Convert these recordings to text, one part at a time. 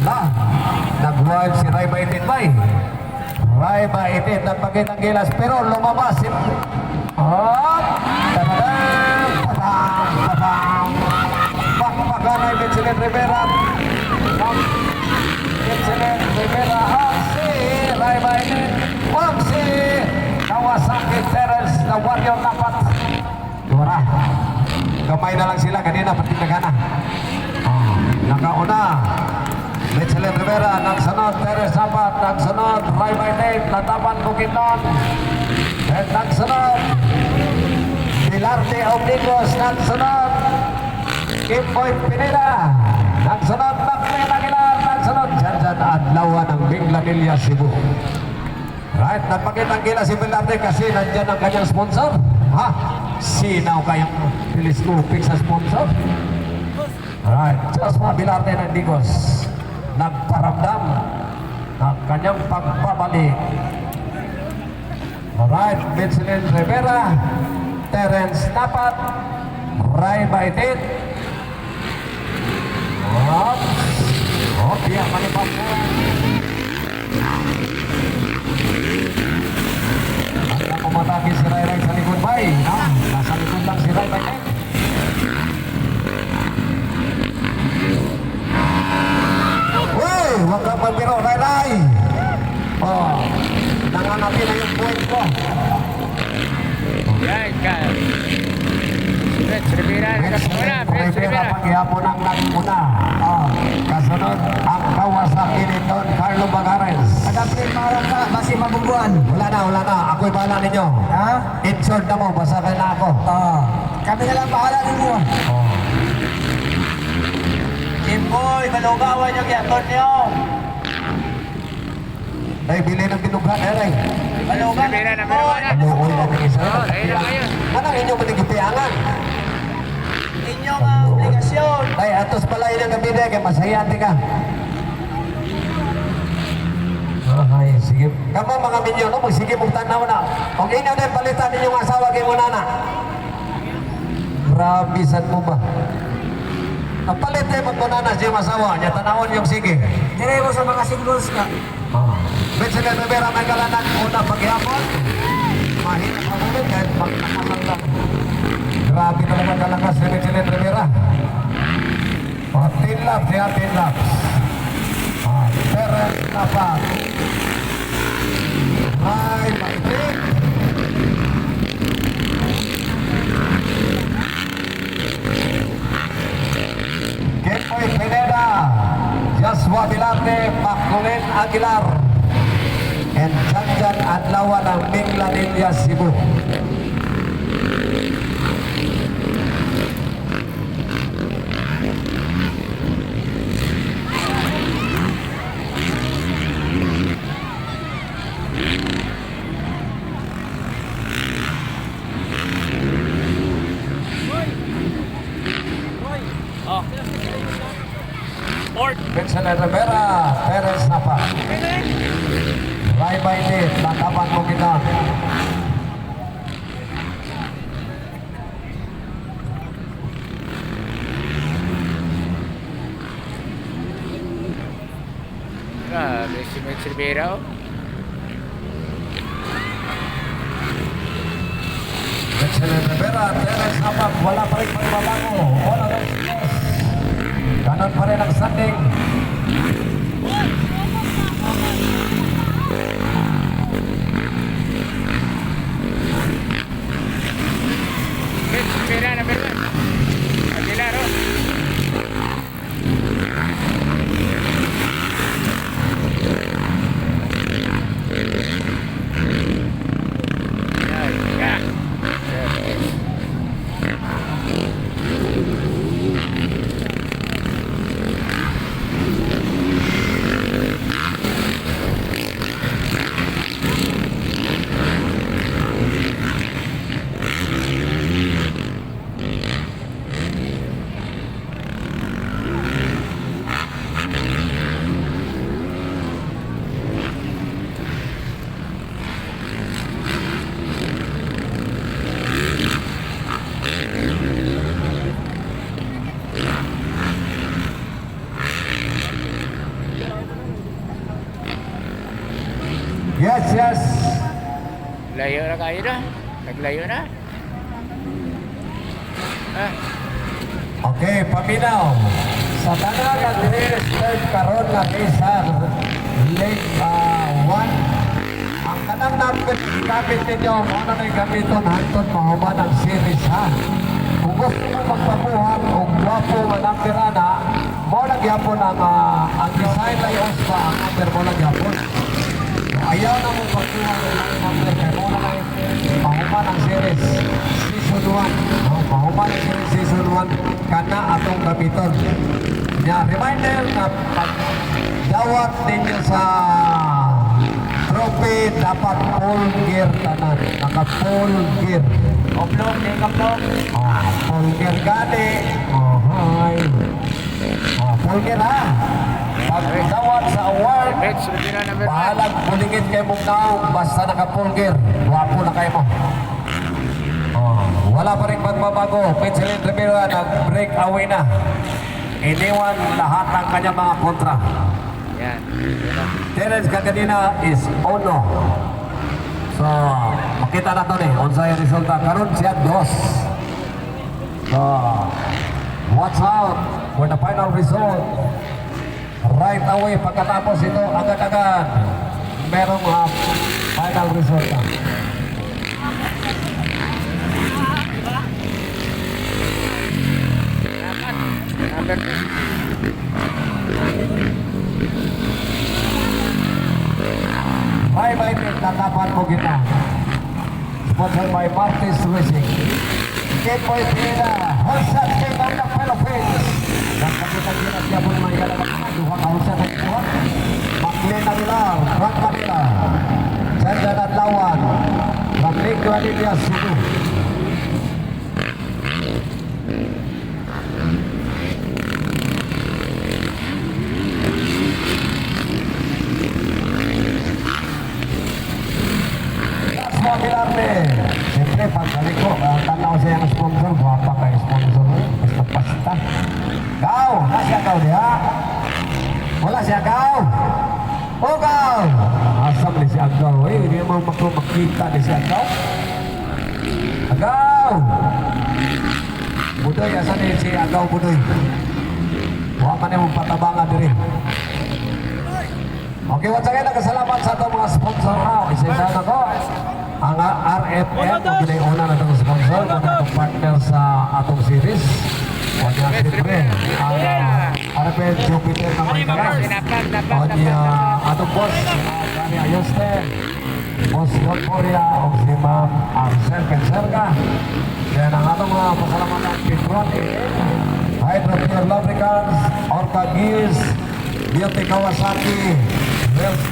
Na, nag-wild si Ray Baitin Bay. Ray Baitin, nagpagit ang gilas, pero lumabas si... Hop! Tadadam! Padam! Padam! Pakpaganay Vincent Rivera. Vincent Rivera, si Ray Baitin. Si Kawasaki Terence, na Warrior dapat. Dura. Kamay na lang sila, kanina pati nagana. Nakauna Michelin Rivera, nagsunod Teres Sabat, nagsunod Ray Baitin, Natapan Bukidnon, at nagsunod Pilarte Omnibus, nagsunod Kimboy Pineda, nagsunod Bakmen Aguilar, nagsunod Janjan Adlawan ng Binglanilla, Cebu. Right, nagpakitang gila si Pilarte kasi nandyan ang kanyang sponsor. Ha? Sinaw kayang telescopic sa sponsor? Alright, Joshua Pilarte ng Digos nagparamdam ng kanyang pagbabalik. Alright, Vincent Rivera, Terence Napat, Ray Baitin. Dia malipap po. Ang pumatake si Ray Ray sa likod bay. Nasa likod lang si Ray Baitin. Huwag kang magbiro, Ray Ray. Nanganapin na yung point ko. Yan, ka. Fred Rivera, nagkamuna. Fred Rivera. Paghihapon ang nagmuna. Kasunod, ang Kawasaki ni Don Carlo Bagares. Adapin marang ka, basi mabungguan. Wala na. Ako'y bahala ninyo. Ha? Insured na mo, basta kayo na ako. Kami na lang bahala ninyo. Imboy, malugawan nyo kaya Antonio. Ay, bili ng binugan, Ray. Malugawan. Rivera na meron na. Luoy na ng isa. Ayun na kayo. Anong inyong manigipiangan? Inyong obligasyon. Ay, atos pala yun ang gabide, kaya masayante ka. Ay, sige. Kamu mga minyo, no? Sige mong tanaw na. Kung inyo na palitan ninyong asawa kayo muna na. Grabisan mo ba? Napalit tayo magpunana sa iyong asawa niya, tanawon yung sige. Dire mo sa mga singles ka. Vincent Rivera may kalanan una paghihapon. Mahina pa ulit kahit magkakalang lang. Grabe talaga talaga si Vincent Rivera. 10 laps siya, 10 laps. Terence Napat. Ray Baitin. Kimboy Pineda, Joshua Pilarte, Makulin Aguilar, and Janjan Adlawan ng Binglanilla, Cebu. Vincent Rivera, Terence Napat. Ray Baitin, Natapan Bukidnon. Grabe si Max Rivera. Vincent Rivera, Terence Napat, wala pa rin pagbabago. Wala rin. Ganon pa rin ang standing. Fred Rivera na meron. Aguilar, Yes, yes. Layo na kayo na. Naglayo na. Ah, Okay, paminaw. Sa tanan ang registered karon nga Quezon Lake 1. Ang kanang gamit ninyo, ano na yung gamiton hantod mahuman ang series ha. Kung gusto mo magpabuhat o gwapo manambirana, mo nagyapon ang design na yung pa ang number mo nagyapon. Ayaw na mong pagkuhan ng number kaya mo na kayo mahuman ang series season 1. Mahuman ang series season 1 kana atong gamiton. Nya reminder na pagdawat ninyo sa trophy dapat full gear tanan. Naka full gear. Oblong, di kablong. Full gear gani. Hi. Full gear ha. Pagdawat sa award, Reds, Rivera number 1. bahalag bulingin kayo mong daw, basta naka-full gear. Wapo na kayo mo. Wala pa rin magbabago. Pencilin Rivera nag-break away na. Iniwan lahat ng kanyang mga kontra. Yan. Yun na. Terence kaganina is ono. So, makita na to unsa yung resulta. Karon siya 2. So, watch out for the final result. Right away, pagkatapos ito, agad-agad, merong final result na. Number 2. May baitin na dapat mo gina. Sponsored by Martis Racing. Kate Boy Pina, Hulsat King of the Philippines. Nagkakitan din at yabon may kalalaman. Duha ka Hulsat ay kuha. Maklena Nilar, Frank Manila. Jendan at Lawan. From Lake Guadilla, Cebu. Mga Pilarne, siyempre pagbalik ko, tanaw siya ng sponsor, guwapa kayo sponsor, basta-basta. Gaw, nasa gaw diha? Wala siya gaw? O gaw? Asam ni siya gaw, hindi mo makita ni siya gaw. Agaw! Budoy, asan ni si Agaw Budoy? Huwag man yung patabangan diri. Okay, once again, nagkasalamat sa itong mga sponsor na. Isa-isa na ko. Ang RFM, kung ginayuna na itong sponsor, kung itong partner sa atong series. O niya, siyempre, ang RFM Jupiter na may kalas. O niya, atong boss, Gani Ayoste, Boss John Moria, o si Ma'am Arcel Penserga. Yan ang atong mga pasalamatan, Petron, Hydro Pure Lubricants, Orca Gears, Beauty Kawasaki, Wells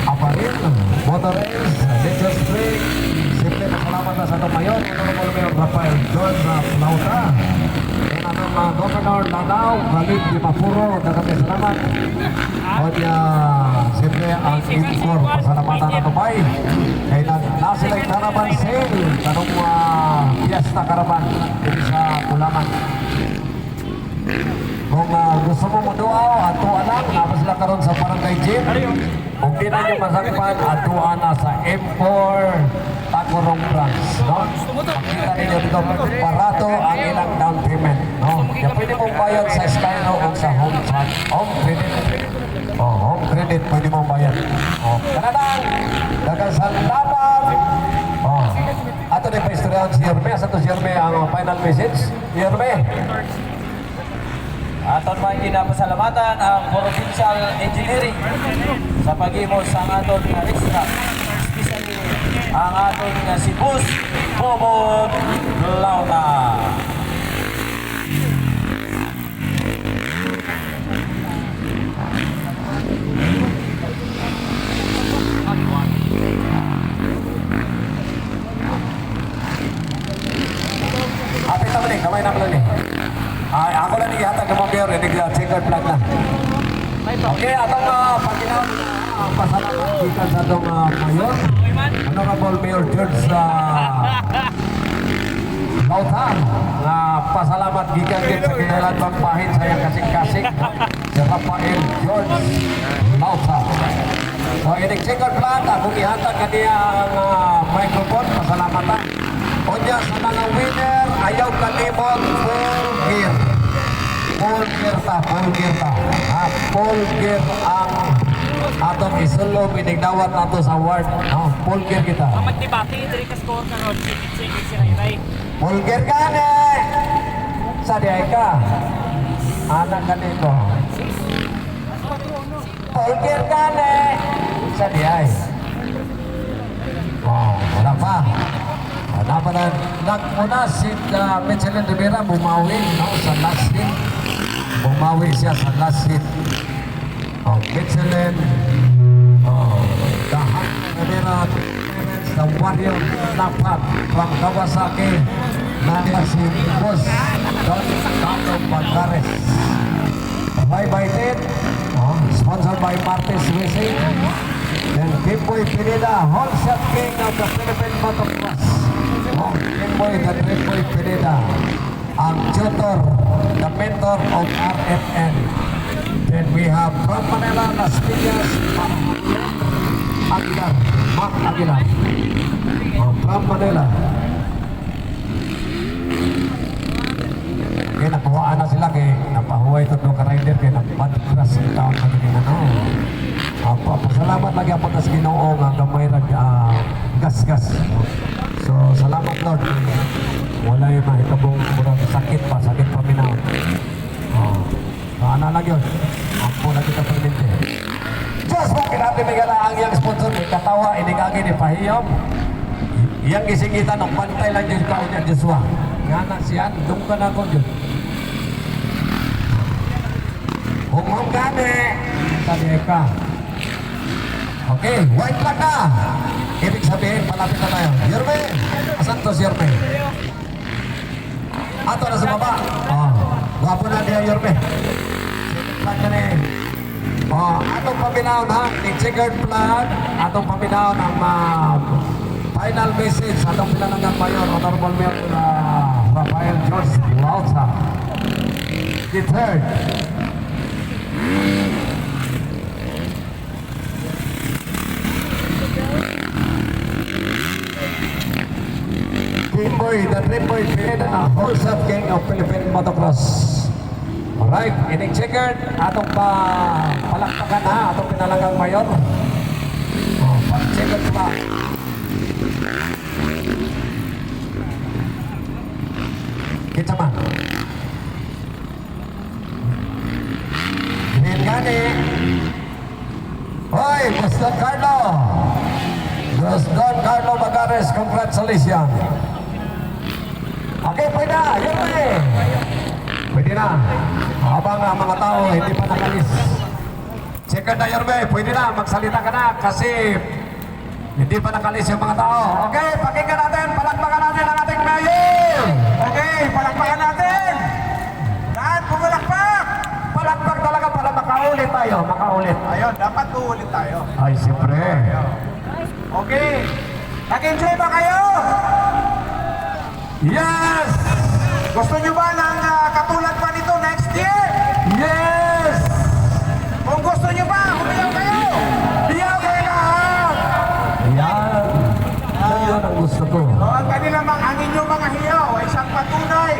Aparin, Motor Ace, Nature Spring, simple na salamat na sa itong mayon, Honorable Mayor Rafael John Lauta, yan ang mga Governor Lanao, Khalid Di Mapuro, dagatay salamat. O niya, simple ang Incor, pasalamatan na Dubai, kaya nasila'y Caravan Sale, tanong Fiesta Caravan, din sa Kulaman. Kung gusto mo maduaw, atuan lang, napos sila karon sa Barangay Gym. Kung di na nyo masakpan, atuan na sa M4 Tagorong Branch. No? Makita ninyo dito, barato ang ilang down payment. No? Kaya pwede mong bayad sa Skyro o sa home credit. Home credit, pwede mong bayad. Kanadang, nagkasalamat. Ato na yung paistoryahan si Yerme. Asa to si Yerme ang final message? Yerme. Aton may ginapasalamatan ang Provincial Engineering sa paghimo sa aton nga extra. Especially ang aton nga si Bus Bobot Lauta. Apit naman kamay naman lang Ay, ako lang naghihatag ng mga mayor, nag-checkered flag na. Okay, atong pagkinaw pasalamat kita sa atong mayor, Honorable Mayor George Lautan, na pasalamat gikan din sa kinailan pagpahin sa iyang kasing-kasing, si Rafael George Lautan. So, inig-second plan, akong ihatag kaniya ang microphone, pasalamatan. Unya sa mga winner, ayaw kanimot full gear. Full gear ta. Full gear ang atong isulong, inigdawat nato sa award. No, full gear kita. Magdebate, diri ka score ka ron. Sige, si Ray. Full gear ka ne! Sa diay ka? Anak ka nito. Full gear ka ne! Sa diay. Oh, wala pa. Wala pa na. Nagmuna si Michelin Rivera bumawi no, sa last hit. Bumawi siya sa last hit. Oh, Michelin. Oh, Dahan Rivera. The warrior dapat from Kawasaki. Nanya si Bos Don Carlo Bagares. Bye by Ted. Oh, sponsored by Martes Racing. Then Kimboy Pineda, whole shot king of the Philippine Motocross. Oh, Kimboy, the Kimboy Pineda. Ang tutor, the mentor of RFN. Then we have from Manila, Las Piñas, Mark Aguilar. Oh, from Manila. Kaya nakuhaan na sila kaya napahuway ito ka rider kaya napadras yung taon na ganyan ano. Pasalamat lagi ang pagkas Ginoo nga gamay gas-gas. So salamat Lord. Wala yung mahikabong murang sakit pa minaw. Paana lang yun. Ako na kita permente. Diyos mo kinati may gana ang iyang sponsor may katawa inigagi ni Pahiyom. Iyang gisingitan ng bantay lang yung kao niya Joshua. Nga na siya, doon ka na ko dyan. Humong gani. Sabi ka. Okay, white flag na. Ibig sabihin, palapit na tayo. Yerme, asan to si Yerme? Ato na sa baba. Wapo na niya Yerme. Second flag na niya. Atong paminaw na, i-checkered flag. Atong paminaw ng final message. Atong pinanangang mayor, Honorable Mayor Rafael George Lausa. The third. Kimboy, the Kimboy Pineda, wholesale king of Philippine Motocross. Alright, inig-checkered, atong palakpakan ha, atong pinalagang mayor. Pag-checkered pa. Kita man. Green gani. Hoy, Boss Don Carlo. Boss Don Carlo Bagares, congratulations. Okay, pwede na. Yan na eh. Pwede na. Habang ang mga tao hindi pa nakalis. Second na Yorme, pwede na. Magsalita ka na kasi hindi pa nakalis yung mga tao. Okay, pakinggan natin. Palakpakan natin ang ating mayor. Okay, palakpakan natin! Lahat pumalakpak! Palakpak talaga para makaulit tayo. Makaulit. Ayun, dapat uulit tayo. Ay, siyempre. Okay, nag-enjoy ba kayo? Yes! Gusto nyo ba ng katulad pa nito next year? Yes! Kung gusto nyo ba, umiyaw kayo! Iyaw kayo lahat! Yan. Yan ang gusto ko. So, ang inyong mga hiyaw ay isang patunay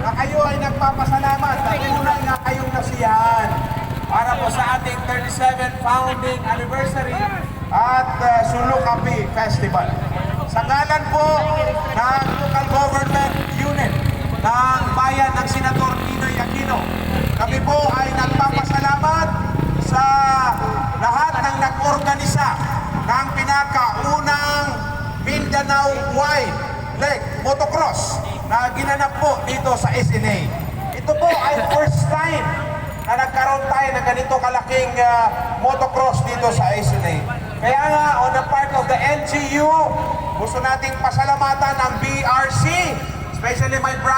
na kayo ay nagpapasalamat, patunay na kayong nasiyahan para po sa ating 37th founding anniversary at Sulu Kapi Festival. Sa ngalan po ng local government unit ng bayan ng Senator Ninoy Aquino, kami po ay nagpapasalamat sa lahat ng nag-organisa ng pinakaunang Mindanao-wide leg motocross na ginanap po dito sa SNA. Ito po ay first time na nagkaroon tayo ng ganito kalaking motocross dito sa SNA. Kaya nga, on the part of the NGU, gusto nating pasalamatan ang BRC, especially my brother.